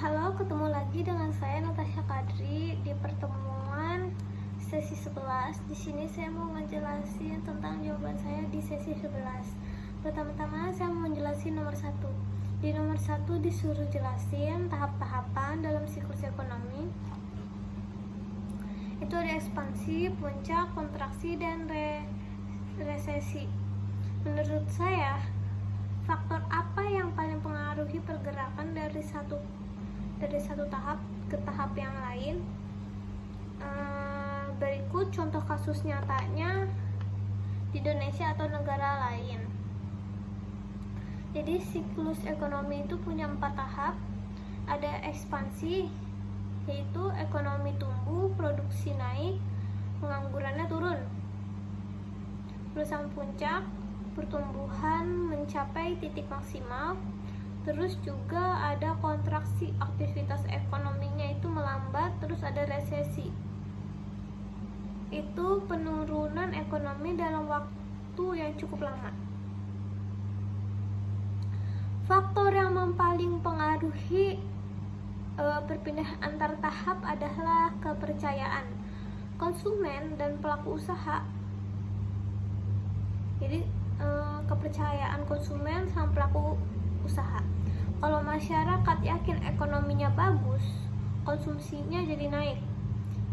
Halo, ketemu lagi dengan saya Natasha Kadri di pertemuan sesi 11. Di sini saya mau ngejelasin tentang jawaban saya di sesi 11. Pertama-tama saya mau jelasin nomor 1. Di nomor 1 disuruh jelasin tahap-tahapan dalam siklus ekonomi. Itu ada ekspansi, puncak, kontraksi, dan resesi. Menurut saya, faktor apa yang paling mempengaruhi pergerakan dari satu tahap ke tahap yang lain? Berikut contoh kasus nyatanya di Indonesia atau negara lain. Jadi siklus ekonomi itu punya 4 tahap. Ada ekspansi, yaitu ekonomi tumbuh, produksi naik, penganggurannya turun. Terus yang puncak, pertumbuhan mencapai titik maksimal. Terus juga ada kontraksi, aktivitas ekonominya itu melambat. Terus ada resesi, itu penurunan ekonomi dalam waktu yang cukup lama. Faktor yang paling mempengaruhi perpindahan antar tahap adalah kepercayaan konsumen dan pelaku usaha. Jadi kepercayaan konsumen sama pelaku usaha. Kalau masyarakat yakin ekonominya bagus, konsumsinya jadi naik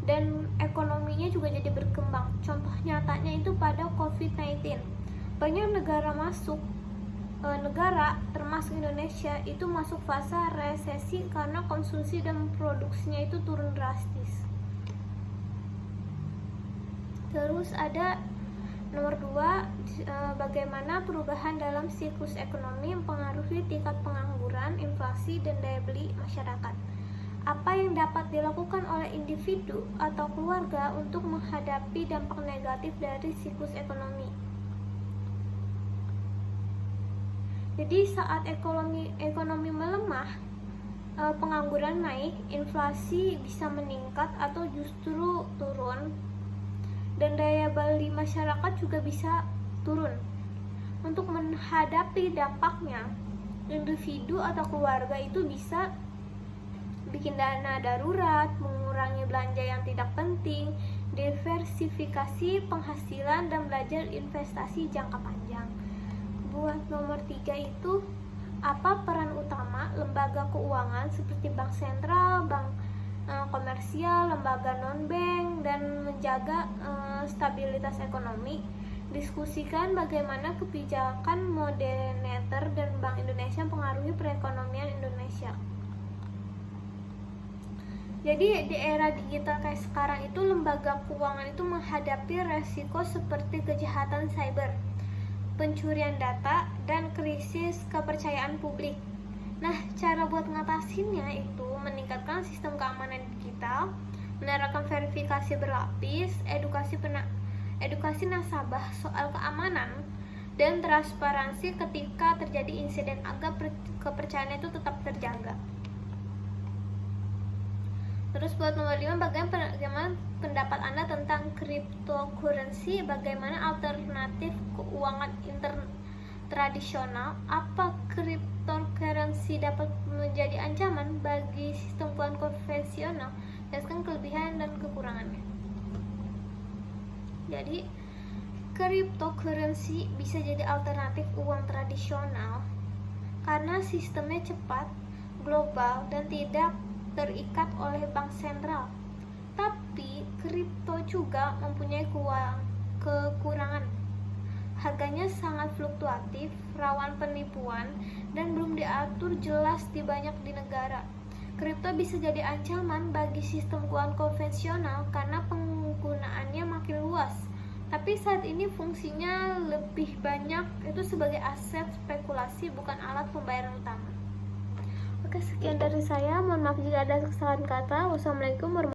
dan ekonominya juga jadi berkembang. Contoh nyatanya itu pada COVID-19. Banyak negara termasuk Indonesia itu masuk fase resesi karena konsumsi dan produksinya itu turun drastis. Terus ada nomor 2, bagaimana perubahan dalam siklus ekonomi mempengaruhi tingkat pengangguran, inflasi, dan daya beli masyarakat. Apa yang dapat dilakukan oleh individu atau keluarga untuk menghadapi dampak negatif dari siklus ekonomi? Jadi saat ekonomi melemah, pengangguran naik, inflasi bisa meningkat atau justru turun, dan daya beli masyarakat juga bisa turun. Untuk menghadapi dampaknya, individu atau keluarga itu bisa bikin dana darurat, mengurangi belanja yang tidak penting, diversifikasi penghasilan, dan belajar investasi jangka panjang. Buat nomor 3 itu, apa peran utama lembaga keuangan seperti bank sentral, bank komersial, lembaga non-bank, dan menjaga stabilitas ekonomi. Diskusikan bagaimana kebijakan moneter dan Bank Indonesia mempengaruhi perekonomian Indonesia. Jadi di era digital kayak sekarang itu, lembaga keuangan itu menghadapi resiko seperti kejahatan cyber, pencurian data, dan krisis kepercayaan publik. Nah, cara buat ngatasinnya itu meningkatkan sistem keamanan digital, menerapkan verifikasi berlapis, edukasi nasabah soal keamanan, dan transparansi ketika terjadi insiden agar kepercayaan itu tetap terjaga. Terus buat nomor 5, bagaimana pendapat Anda tentang cryptocurrency? Bagaimana alternatif keuangan tradisional? Apa cryptocurrency dapat menjadi ancaman bagi sistem keuangan konvensional? Jelaskan kelebihan dan kekurangannya. Jadi, cryptocurrency bisa jadi alternatif uang tradisional karena sistemnya cepat, global, dan tidak terikat oleh bank sentral. Tapi kripto juga mempunyai kekurangan. Harganya sangat fluktuatif, rawan penipuan, dan belum diatur jelas di banyak negara. Kripto bisa jadi ancaman bagi sistem keuangan konvensional karena penggunaannya makin luas. Tapi saat ini fungsinya lebih banyak itu sebagai aset spekulasi, bukan alat pembayaran utama. Oke, sekian dari saya. Mohon maaf jika ada kesalahan kata. Wassalamualaikum warahmatullahi wabarakatuh.